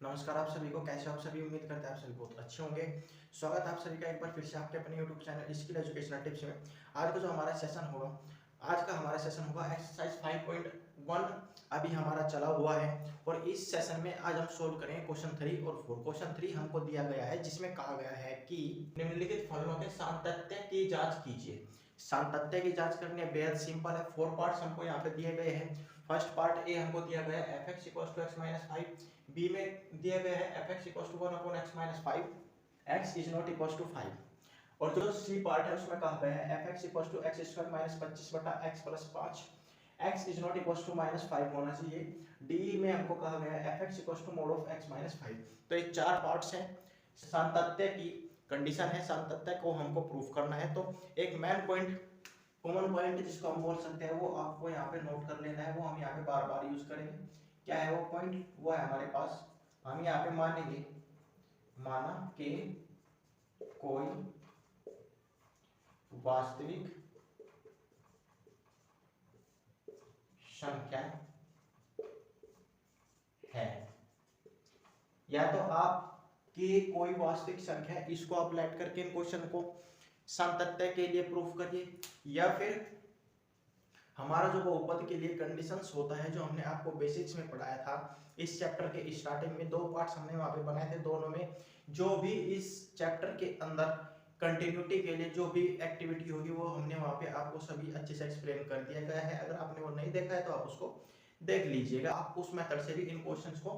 नमस्कार आप सभी को, कैसे हो आप सभी। उम्मीद करते हैं आप सभी बहुत अच्छे होंगे। स्वागत है आप सभी का एक बार फिर से आपके अपने YouTube channel skill educational tips में। आज का जो हमारा सेशन होगा, आज का हमारा सेशन होगा एक्सरसाइज 5.1 अभी हमारा चला हुआ है। और इस सेशन में आज हम सोल्व करेंगे क्वेश्चन 3 और 4। क्वेश्चन 3 हमको दिया गया है जिसमें कहा गया है कि निम्नलिखित फलनों के सातत्य की जांच कीजिए। सातत्य की जांच करनी है, बेहद सिंपल है। 4 पार्ट्स हमको यहाँ पे दिए गए हैं। फर्स्ट पार्ट ए हमको दिया गया है F X equal to X minus 5। B में दिया गया है F X equal to 1 upon X minus 5, X is not equal to 5। और जो सी पार्ट है उसमें कहा गया है F X equal to X square minus 25 बटा X plus 5, X is not equal to minus 5 होना चाहिए। डी में हमको कहा गया है F X equal to mod of X minus 5। तो ये चार पार्ट्स हैं। सातत्य की कंडीशन है, सातत्य को हमको प्रूफ करना है। तो एक मेन पॉइंट, कॉमन पॉइंट जिसको हम बोल सकते हैं, वो आपको यहाँ पे नोट कर लेना है। वो हम यहाँ पे बार बार यूज करेंगे। क्या है वो पॉइंट? वो है हमारे पास, हम यहाँ पे मानेंगे, माना कि कोई वास्तविक संख्या है, या तो आप कि कोई वास्तविक संख्या है, इसको आप लेट करके इन क्वेश्चन को सातत्य के लिए प्रूफ करिए, या फिर हमारा जो बहुपद के लिए कंडीशंस होता है जो हमने आपको बेसिक्स में पढ़ाया था। इस चैप्टर के स्टार्टिंग में 2 पार्ट्स हमने वहां पे बनाए थे। दोनों में जो भी इस चैप्टर के अंदर कंटिन्यूटी के लिए जो भी एक्टिविटी होगी वो हमने वहां पे आपको सभी अच्छे से एक्सप्लेन कर दिया गया है। अगर आपने वो नहीं देखा है तो आप उसको देख लीजिएगा। आप उस मेथड से भी इन क्वेश्चंस को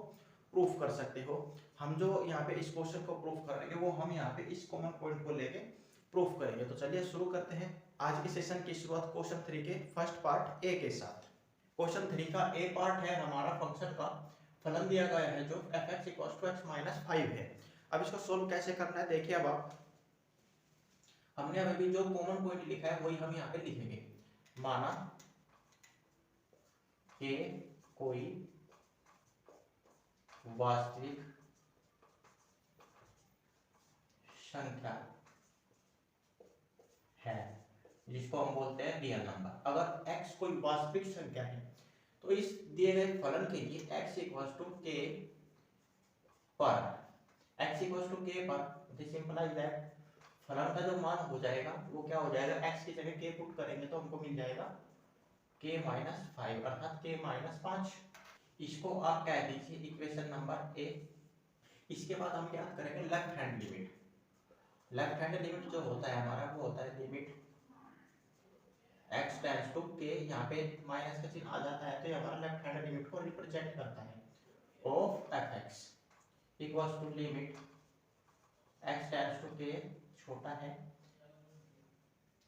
प्रूफ कर सकते हो। हम जो यहाँ पे इस क्वेश्चन को प्रूफ करेंगे वो हम यहाँ पे इस कॉमन पॉइंट को लेके प्रूफ करेंगे। तो चलिए शुरू करते हैं आज के सेशन की शुरुआत क्वेश्चन 3 के फर्स्ट पार्ट ए के साथ। क्वेश्चन 3 का ए पार्ट है हमारा फंक्शन का फलन दिया गया है जो F X equal to X minus 5 है। अब इसको सोल्व कैसे करना है देखिए। अब आप, हमने अभी जो कॉमन पॉइंट लिखा है वही हम यहाँ पे लिखेंगे। माना कि कोई वास्तविक संख्या है जिसको हम बोलते हैं रियल नंबर। अगर x कोई वास्तविक संख्या है तो इस दिए गए फलन के लिए x इक्वल टू k पर, x इक्वल टू k पर, दिस इंप्लाइज दैट फलन का जो मान हो जाएगा वो क्या हो जाएगा, x की जगह k पुट करेंगे तो हमको मिल जाएगा k माइनस 5 अर्थात k माइनस 5। इसको आप कह दीजिए इक्वेशन नंबर ए। इसके बाद हम याद करेंगे left hand limit. Left hand limit जो होता है हमारा वो होता है limit x tends to k, यहाँ पे माइनस का चिन्ह आ जाता है तो ये हमारा लेफ्ट हैंड लिमिट को रिप्रेजेंट करता है, of fx equals to limit x tends to k छोटा है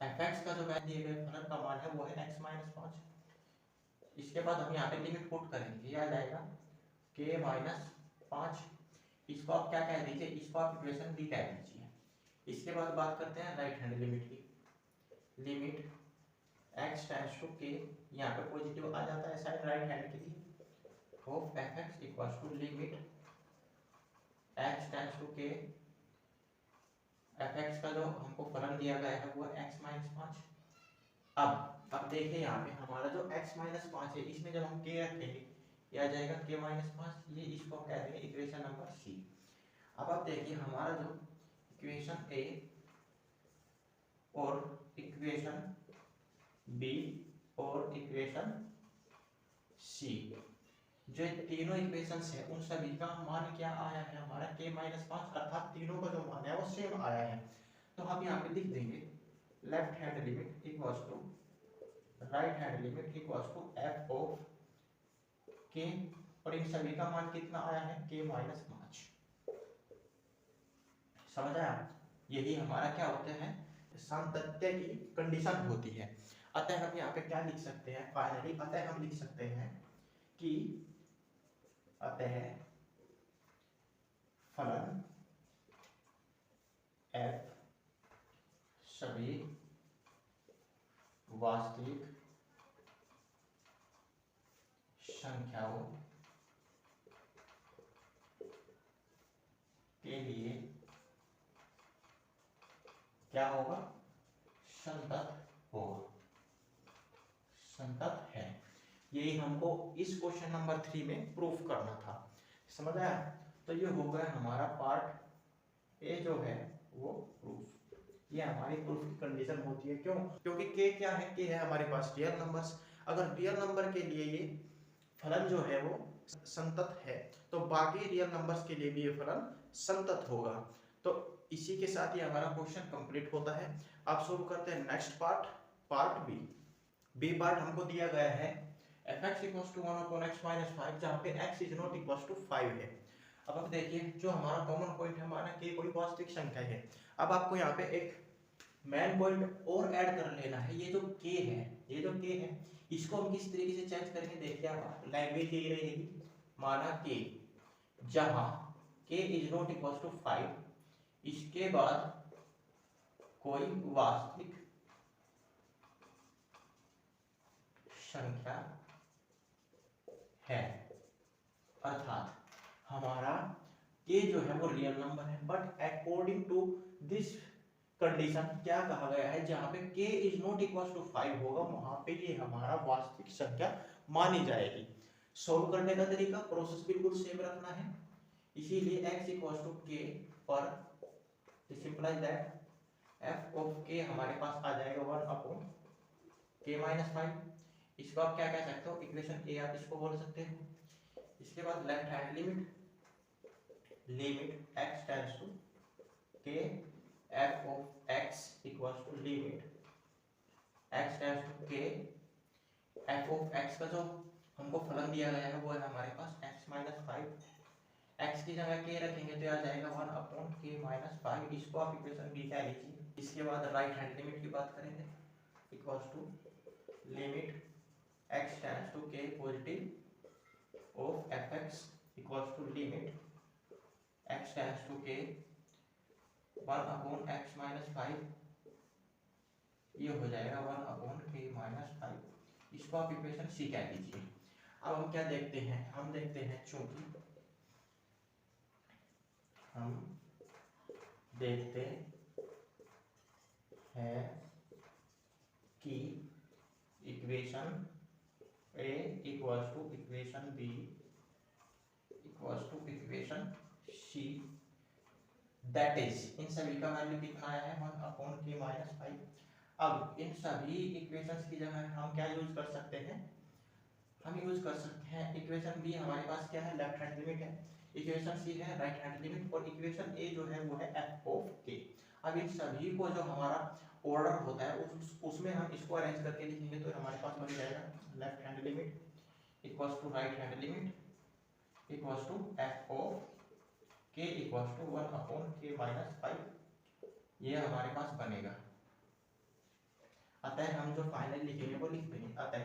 fx का जो वैल्यू दिए गए फलन का मान है वो है x माइनस 5। इसके बाद हम यहाँ पे लिमिट पुट करेंगे, ये आ जाएगा k माइनस 5। इसको आप क्या कह दीजिए, इसको आप इक्वेशन बी कह दीजिए। इसके बाद बात करते हैं राइट हैंड लिमिट की। Limit x tends to k, यहाँ पे पॉजिटिव आ जाता है साइड राइट हैंड के लिए, of fx equals to limit x tends to k, fx का जो हमको फलन दिया गया है वो x माइनस 5। अब देखिए यहाँ पे हमारा जो x माइनस 5 है इसमें जब हम k रखेंगे ये आ जाएगा k माइनस 5। ये इसको हम कह देंगे इक्वेशन नंबर सी। अब आप देखिए हमारा जो इक्वेशन ए और इक्वेशन बी और इक्वेशन सी, जो तीनों इक्वेशंस है उन सभी का मान क्या आया है हमारा k माइनस 5, अर्थात तीनों का जो मान है वो सेम आया है। तो हम यहाँ पे लिख देंगे left hand limit equals to right hand limit equals to F of k, और इन सभी का मान कितना आया है k माइनस 5। समझ आया? यही हमारा क्या होते हैं, सातत्य की कंडीशन होती है। अतः हम यहाँ पे क्या लिख सकते हैं फाइनली, अतः हम लिख सकते हैं कि अतः फलन f सभी वास्तविक संख्याओं के लिए क्या होगा, संतत होगा, संतत है। यही हमको इस क्वेश्चन नंबर 3 में प्रूफ करना था। समझ आया? तो ये हो गया हमारा पार्ट ए जो है वो प्रूफ। ये हमारी प्रूफ की कंडीशन होती है। क्यों? क्योंकि के क्या है, के है हमारे पास रियल नंबर्स। अगर रियल नंबर के लिए ये फलन जो है वो संतत है तो बाकी रियल नंबर्स के लिए भी ये फलन संतत होगा। तो इसी के साथ ये हमारा क्वेश्चन कंप्लीट होता है। अब शुरू करते हैं next part, part B. B part हमको दिया गया है fx = 1/x - 5 जहाँ पे x ≠ 5 है। अब देखिए जो हमारा कॉमन पॉइंट है, माना कि कोई वास्तविक संख्या है। अब आपको यहाँ पे एक मेन पॉइंट और ऐड कर लेना है। ये जो k है, ये जो k है, इसको हम किस तरीके से चेंज करेंगे, देखिए आप लैंग्वेज यही रहेगी। माना k जहां k ≠ 5, इसके बाद कोई वास्तविक संख्या है, अर्थात हमारा k जो है वो रियल नंबर है। But according to this condition क्या कहा गया है, जहां पे k ≠ 5 होगा वहां पे ये हमारा वास्तविक संख्या मानी जाएगी। सॉल्व करने का तरीका, प्रोसेस बिल्कुल सेम रखना है। इसीलिए x = k पर सिंपलाइज दैट f of k हमारे पास आ जाएगा 1/k-5। इसको आप क्या कह सकते हो, इक्वेशन ए आप इसको बोल सकते हो। इसके बाद left hand limit x tends to k f of x equals to limit x tends to k f of x का जो हमको फलन दिया गया है वो है हमारे पास x - 5। x की जगह k रखेंगे तो आ जाएगा 1/k-5। इसको आप इक्वेशन बी कह लीजिए। इसके बाद राइट हैंड लिमिट की बात करेंगे, equals to limit x tends to k positive of fx equals to limit x tends to k 1/x-5। ये हो जाएगा 1/k-5। इसको आप इक्वेशन सी कह लीजिए। अब हम क्या देखते हैं, हम देखते हैं चूंकि हम देखते हैं कि equation A equals to equation B equals to equation C, that is इन सभी का वैल्यू कितना आया है 1/k-5। अब इन सभी इक्वेशंस की जगह हम क्या यूज कर सकते हैं, हम यूज कर सकते हैं इक्वेशन बी हमारे पास क्या है, लेफ्ट हैंड लिमिट है। इक्वेशन सी है राइट हैंड लिमिट, और इक्वेशन ए जो है वो है f ऑफ k। अब इन सभी को जो हमारा ऑर्डर होता है उसमें हम इसको अरेंज करके लिखेंगे तो हमारे पास बन जाएगा left hand limit equals to right hand limit equals to f of k equals to 1/k-5। ये हमारे पास बनेगा। अतः हम जो फाइनल लिखेंगे वो लिख देंगे। अतः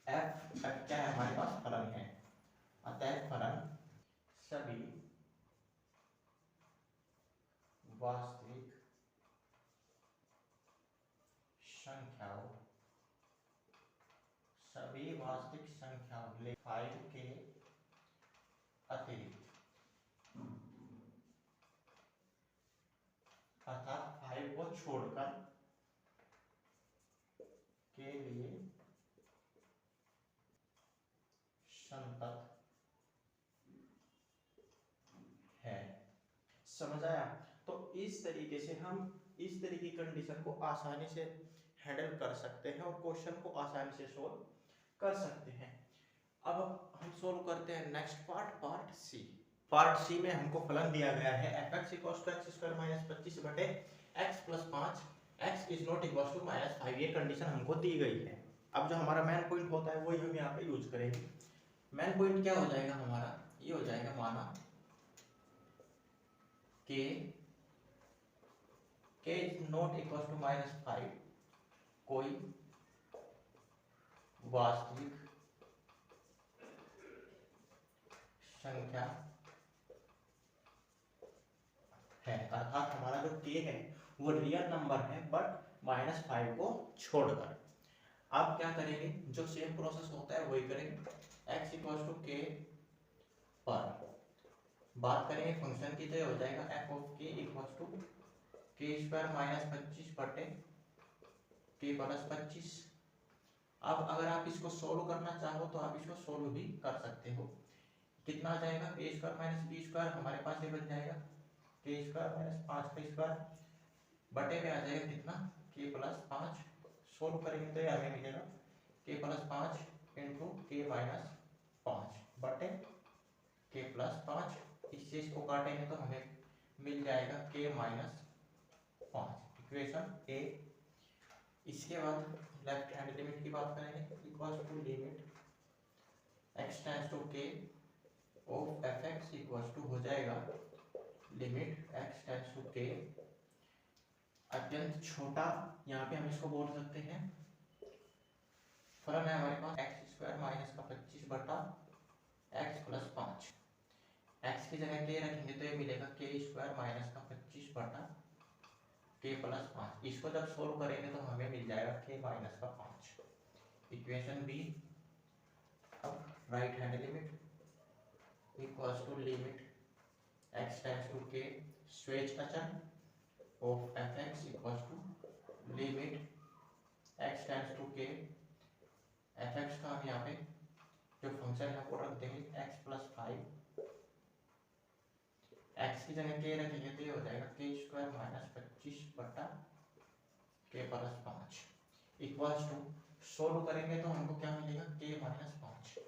f क्या है हमारे पास, फलन है। अतः फलन सभी वास्तविक संख्याओं 5 के अतिरिक्त, अर्थात 5 को छोड़कर के लिए संतत है। समझ आया? तो इस तरीके से हम इस तरह की कंडीशन को आसानी से हैंडल कर सकते हैं और क्वेश्चन को आसानी से सोल्व कर सकते हैं। अब हम सोल्व करते हैं next part, part C. Part C में हमको फलन दिया गया है fx = x² - 25 बटे x + 5 x ≠ -5। ये कंडीशन हमको दी गई है। अब जो हमारा मेन पॉइंट होता है वही हम यहाँ पे यूज करेंगे। मेन पॉइंट क्या हो जाएगा हमारा, ये हो जाएगा माना k ≠ -5 कोई वास्तविक संख्या है, अर्थात हमारा जो k है वो रियल नंबर है बट -5 को छोड़कर। आप क्या करेंगे, जो सेम प्रोसेस होता है वही करेंगे। x = k पर बात करेंगे फंक्शन की तो ये हो जाएगा f of k = k² - 25 बटे k + 25। अब अगर आप इसको सोल्व करना चाहो तो आप इसको सोल्व भी कर सकते हो। कितना आ जाएगा, ए स्क्वायर माइनस बी स्क्वायर, हमारे पास ये बन जाएगा के स्क्वायर माइनस 5 का स्क्वायर बटे में आ जाएगा कितना, के प्लस 5। सोल्व करेंगे तो ये हमें मिलेगा के प्लस 5 इंटू के माइनस 5 बटे के प्लस 5। इस चीज को काटेंगे तो हमें मिल जाएगा के माइनस 5, इक्वेशन ए। इसके बाद लेफ्ट हैंड लिमिट की बात करेंगे, equal to limit X tends to K of F X equal to हो जाएगा लिमिट एक्स टेंड्स टू के, अत्यंत छोटा, यहाँ पे हम इसको बोल सकते हैं फलन है हमारे पास एक्स स्क्वायर माइनस का 25 बटा एक्स प्लस 5। एक्स की जगह के रखेंगे तो ये मिलेगा के स्क्वायर माइनस का 25 बटा के प्लस 5। इसको जब सोल्व करेंगे तो हमें मिल जाएगा के माइनस का 5, इक्वेशन बी। अब right hand limit equals to limit X tends to K स्वेच अचर of F X equals to limit X tends to K F X का हम यहाँ पे जो फंक्शन है वो रख देंगे एक्स प्लस 5। एक्स की जगह के रखेंगे तो ये हो जाएगा के स्क्वायर माइनस 25 बटा के प्लस 5 इक्वल्स टू, सोल्व करेंगे तो हमको क्या मिलेगा के माइनस 5,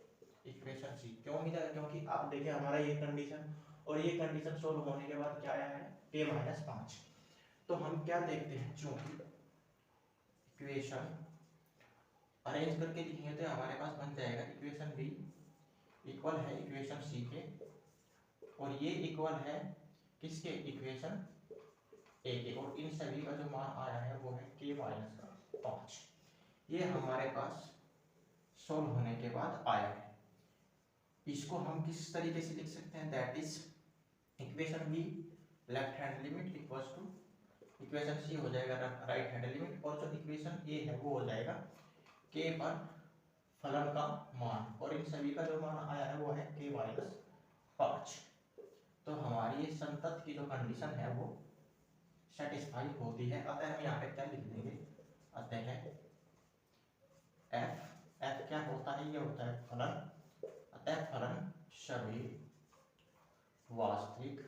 इक्वेशन सी। क्यों मिला, क्योंकि आप देखिए हमारा ये कंडीशन और ये कंडीशन सोल्व होने के बाद क्या आया है, के माइनस 5। तो हम क्या देखते हैं, चूंकि इक्वेशन अरेंज करके लिखेंगे तो हमारे पास बन जाएगा इक्वेशन बी इक्वल है इक्वेशन सी के, और ये इक्वल है किसके, इक्वेशन ए के, और इन सभी का जो मान आया है वो है के माइनस का 5। ये हमारे पास सोल्व होने के बाद आया है। इसको हम किस तरीके से लिख सकते हैं, that is equation B left hand limit equals to equation C हो जाएगा राइट हैंड लिमिट, और जो इक्वेशन ए है वो हो जाएगा के पर फलन का मान, और इन सभी का जो मान आया है वो है के माइनस 5। तो हमारी ये संतत की जो कंडीशन है वो सेटिस्फाई होती है। अतः हम यहाँ पे क्या लिख देंगे, अतः एफ, एफ क्या होता है, ये होता है फलन, अतः फलन सभी वास्तविक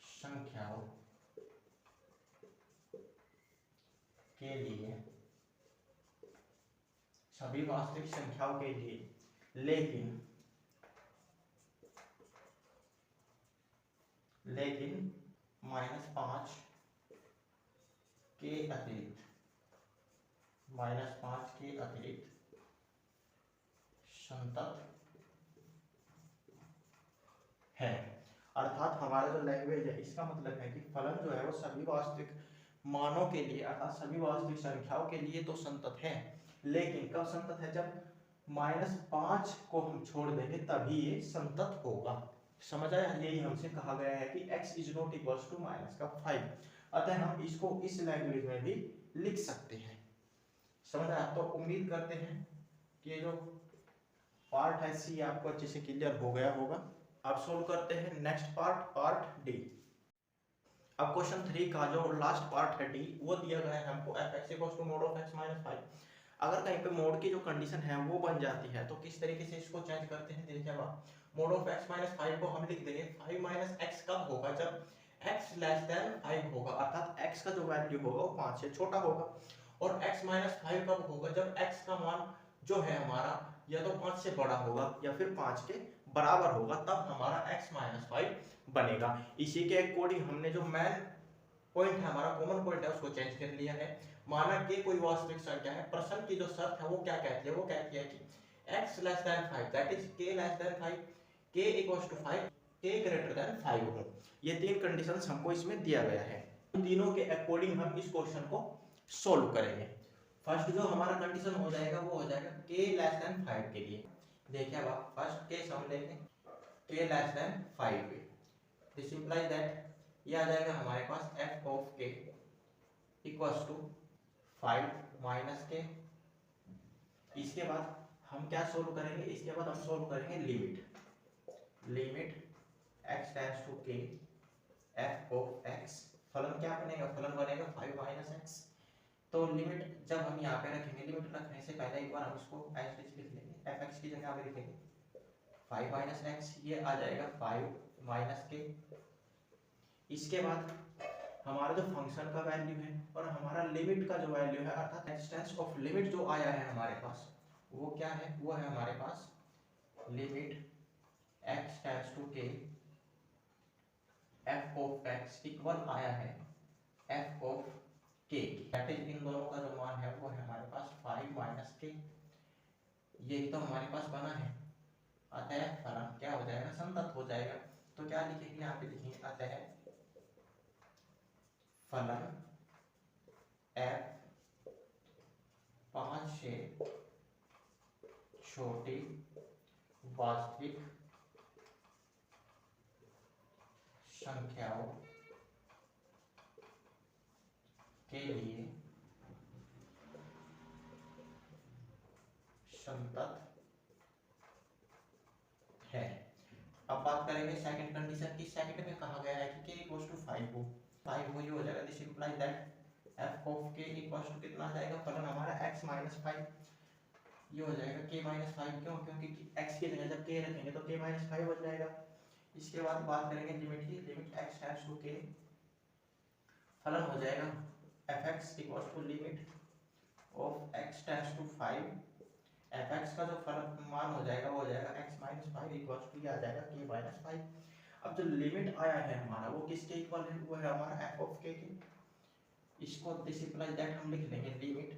संख्याओं के लिए, सभी वास्तविक संख्याओं के लिए, लेकिन -5 के अतिरिक्त, -5 के अतिरिक्त संतत है। अर्थात हमारा जो लैंग्वेज है इसका मतलब है कि फलन जो है वो सभी वास्तविक मानों के लिए, अर्थात सभी वास्तविक संख्याओं के लिए तो संतत है, लेकिन कब संतत है, जब -5 को हम छोड़ देंगे तभी ये संतत होगा। समझ आया, यही हमसे कहा गया है कि x is not equals to -5। अतः हम इसको इस लैंग्वेज में भी लिख सकते हैं। समझ आया, तो उम्मीद करते हैं कि ये जो पार्ट है सी आपको अच्छे से क्लियर हो गया होगा। अब सोल्व करते हैं नेक्स्ट पार्ट, पार्ट डी। अब क्वेश्चन 3 का जो लास्ट पार्ट है डी, वो दिया गया है हमको f(x) = mod of x - 5। अगर कहीं पे मोड की जो कंडीशन है वो बन जाती है तो किस तरीके से इसको चेंज करते हैं, देखिए अब mod of x - 5 को हम लिख देंगे 5 - x कब होगा, जब x < 5 होगा, अर्थात x का जो वैल्यू होगा वो 5 से छोटा होगा, और x - 5 कब होगा, जब x का मान जो है हमारा या तो 5 से बड़ा होगा या फिर 5 के बराबर होगा, तब हमारा x - 5 बनेगा। इसी के अकॉर्डिंग हमने जो मेन पॉइंट है, हमारा कॉमन पॉइंट है, उसको चेंज कर लिया है। माना कि कोई वास्तविक संख्या है, प्रश्न की जो शर्त है वो क्या कहती है, वो कहती है कि x < 5 दैट इज k < 5, k = 5, k > 5 हो। ये तीन कंडीशंस हमको इसमें दिया गया है। इन तीनों के अकॉर्डिंग हम इस क्वेश्चन को सोल्व करेंगे। फर्स्ट जो हमारा कंडीशन हो जाएगा वो हो जाएगा k < 5 के लिए। देखिए अब आप फर्स्ट केस हम लेंगे k < 5 पे, दिस इंप्लाइज दैट ये आ जाएगा हमारे पास f of k equals to 5 - k। इसके बाद हम क्या सोल्व करेंगे, इसके बाद हम सोल्व करेंगे limit x tends to k f of x। फलन क्या बनेगा, फलन बनेगा 5 - x तो लिमिट जब हम यहाँ पे रखेंगे, लिमिट रखने से पहले एक बार हम इसको एज लिख लेंगे, एफ एक्स की जगह पे लिखेंगे 5 माइनस एक्स, ये आ जाएगा 5 माइनस के। इसके बाद हमारा जो फंक्शन का वैल्यू है और हमारा लिमिट का जो वैल्यू है, अर्थात एक्सटेंस ऑफ लिमिट जो आया है हमारे पास, वो क्या है, वो है हमारे पास limit x tends to k f of x equal आया है f of k, that is इन दोनों का जो मान है वो है हमारे पास 5 माइनस k, यही तो हमारे पास बना है। अतः फलन क्या हो जाएगा, संतत हो जाएगा। तो क्या लिखेंगे, यहाँ पे लिखेंगे अतः फलन f 5 से छोटी वास्तविक संख्याओं के लिए संतत है। अब बात करेंगे सेकंड कंडीशन की। सेकंड में कहा गया है कि k इक्वल्स टू 5 हो, 5 हो, ये हो जाएगा, this implies that f of k equals to कितना आ जाएगा, फलन हमारा x माइनस 5, ये हो जाएगा k माइनस 5, क्यों, क्योंकि x की जगह जब k रखेंगे तो k माइनस 5 बन जाएगा। इसके बाद बात करेंगे लिमिट की, limit x tends to k, फलन हो जाएगा fx equals to limit of x tends to 5, fx का जो फलन मान हो जाएगा वो हो जाएगा x माइनस 5 इक्वल्स टू, ये आ जाएगा k माइनस 5। अब जो लिमिट आया है हमारा वो किसके इक्वल है, वो है हमारा f ऑफ k के। इसको दिस इंप्लाइज दैट हम लिख लेंगे limit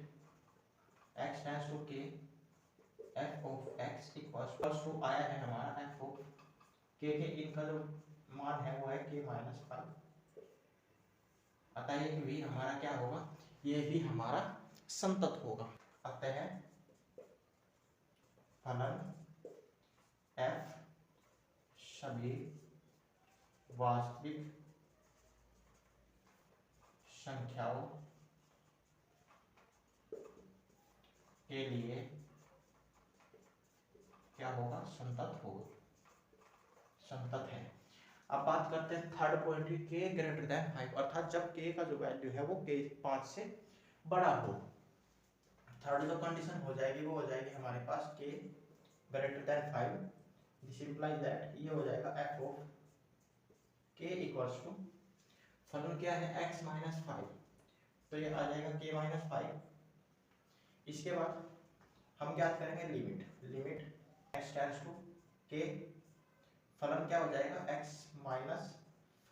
x tends to k f of x equals to आया है हमारा f ऑफ k के, इनका जो मान है वो है k माइनस 5। अतः ये भी हमारा क्या होगा, ये भी हमारा संतत होगा। अतः फलन f सभी वास्तविक संख्याओं के लिए क्या होगा, संतत होगा, संतत है। अब बात करते हैं थर्ड पॉइंट की, k ग्रेटर देन 5, अर्थात जब k का जो वैल्यू है वो k 5 से बड़ा हो। थर्ड जो कंडीशन हो जाएगी वो हो जाएगी हमारे पास k greater than 5, this implies that ये हो जाएगा f of k equals to, फलन क्या है x माइनस 5, तो ये आ जाएगा k माइनस 5। इसके बाद हम क्या करेंगे, limit, limit x tends to k, फलन क्या हो जाएगा x माइनस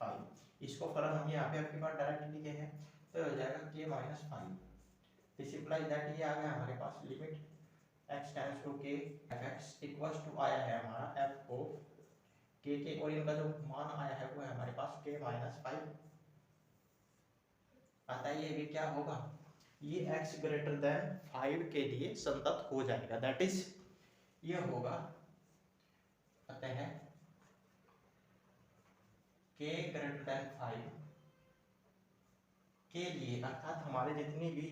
5, इसको फलन हम यहाँ पे आपके पास डायरेक्ट लिखे हैं, तो हो जाएगा k minus 5, this implies that ये आ गया हमारे पास limit x tends to k fx equals to आया है हमारा f ऑफ k के, और इनका जो मान आया है वो है हमारे पास k माइनस 5। अतः ये भी क्या होगा, ये x ग्रेटर देन 5 के लिए संतत हो जाएगा, दैट इज ये होगा। अतः k ग्रेटर देन 5 के लिए, अर्थात हमारे जितनी भी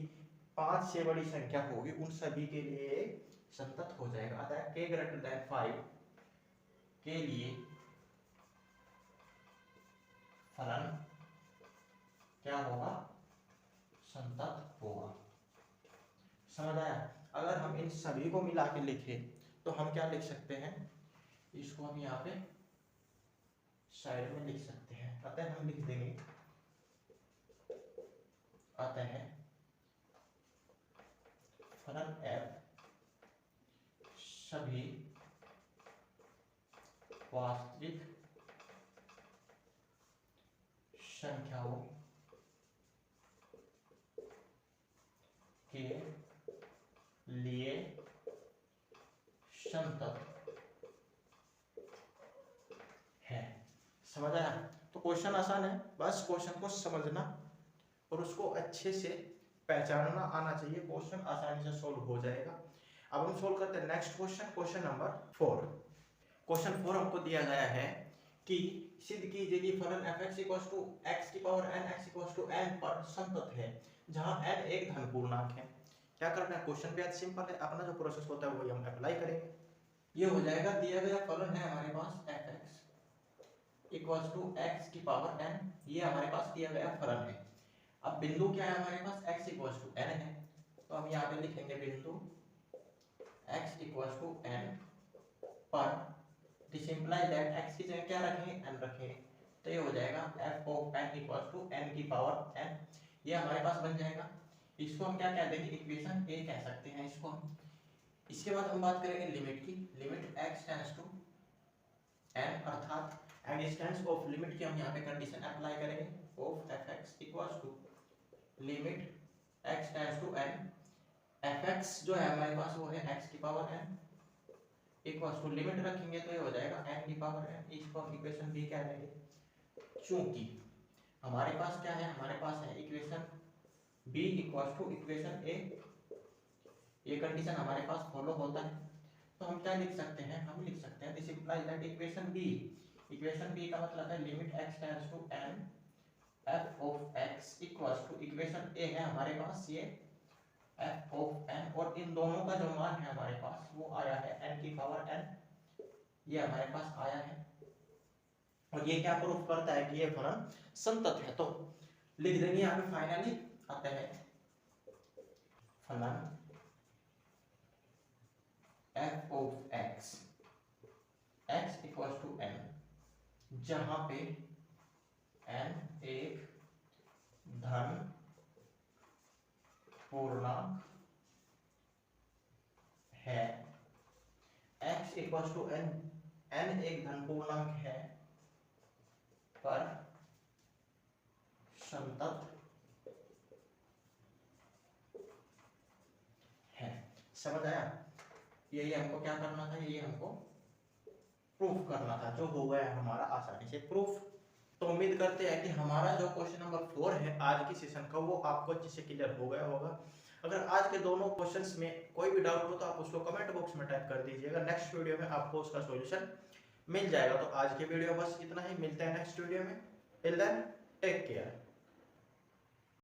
5 से बड़ी संख्या होगी उन सभी के लिए संतत हो जाएगा। अतः k ग्रेटर देन 5 के लिए फलन क्या होगा, संतत होगा। समझ आया। अगर हम इन सभी को मिला के लिखें तो हम क्या लिख सकते हैं, इसको हम यहाँ पे साइड में लिख सकते हैं। अतः हम लिख देंगे अतः फलन f सभी वास्तविक संख्याओं के लिए संतत है। समझ आया। तो क्वेश्चन आसान है, बस क्वेश्चन को समझना और उसको अच्छे से पहचानना आना चाहिए, क्वेश्चन आसानी से सोल्व हो जाएगा। अब हम सोल्व करते हैं next question, question number 4। Question 4 हमको दिया गया है कि सिद्ध कीजिए कि फलन fx इक्वल्स टू x की power n x equals to n पर संतत है जहां n एक धन पूर्णांक है। क्या करना है, क्वेश्चन बेहद सिंपल है, अपना जो प्रोसेस होता है वही हम अप्लाई करेंगे। ये हो जाएगा, दिया गया फलन है हमारे पास fx इक्वल्स टू x की पावर n, ये हमारे पास दिया गया फलन है। अब बिंदु क्या है हमारे पास, x इक्वल टू n है, तो हम यहाँ पे लिखेंगे बिंदु x इक्वल टू n पर दिस इंप्लाई दैट x की जगह क्या रखेंगे, n रखेंगे, तो ये हो जाएगा f of n equal to n की पावर n, ये हमारे पास बन जाएगा। इसको हम क्या कह देंगे, इक्वेशन ए कह सकते हैं इसको हम। इसके बाद हम बात करेंगे लिमिट की, limit x tends to n अर्थात एग्जिस्टेंस ऑफ लिमिट की हम यहाँ पे कंडीशन अप्लाई करेंगे, of fx equals to limit x tends to n, fx जो है हमारे पास वो है x की power n equals to limit रखेंगे तो ये हो जाएगा n की पावर n, इसको हम इक्वेशन बी कह देंगे। चूंकि हमारे पास क्या है, हमारे पास है equation b equals to equation a, ये कंडीशन हमारे पास फॉलो होता है, तो हम क्या लिख सकते हैं, हम लिख सकते हैं this implies that equation b, equation b का मतलब है limit x tends to n f of x equals to equation a है हमारे पास ये f ऑफ n, और इन दोनों का जो मान है हमारे पास वो आया है n की पावर n, ये हमारे पास आया है, और ये क्या प्रूफ करता है कि ये फलन संतत है। तो लिख देंगे यहाँ पे फाइनली आता है फलन f of x, x equals to n, जहां पे n एक धन पूर्णांक है, x equals to n, n एक धन पूर्णांक है पर संतत है। समझ आया, यही हमको क्या करना था, यही हमको प्रूफ करना था, जो हो गया हमारा आसानी से प्रूफ। तो उम्मीद करते हैं कि हमारा जो क्वेश्चन नंबर 4 है आज की सेशन का वो आपको अच्छे से क्लियर हो गया होगा। अगर आज के दोनों क्वेश्चंस में कोई भी डाउट हो तो आप उसको कमेंट बॉक्स में टाइप कर दीजिएगा, नेक्स्ट वीडियो में आपको उसका सॉल्यूशन मिल जाएगा। तो आज की वीडियो बस इतना ही, मिलते हैं नेक्स्ट वीडियो में, टिल देन टेक केयर।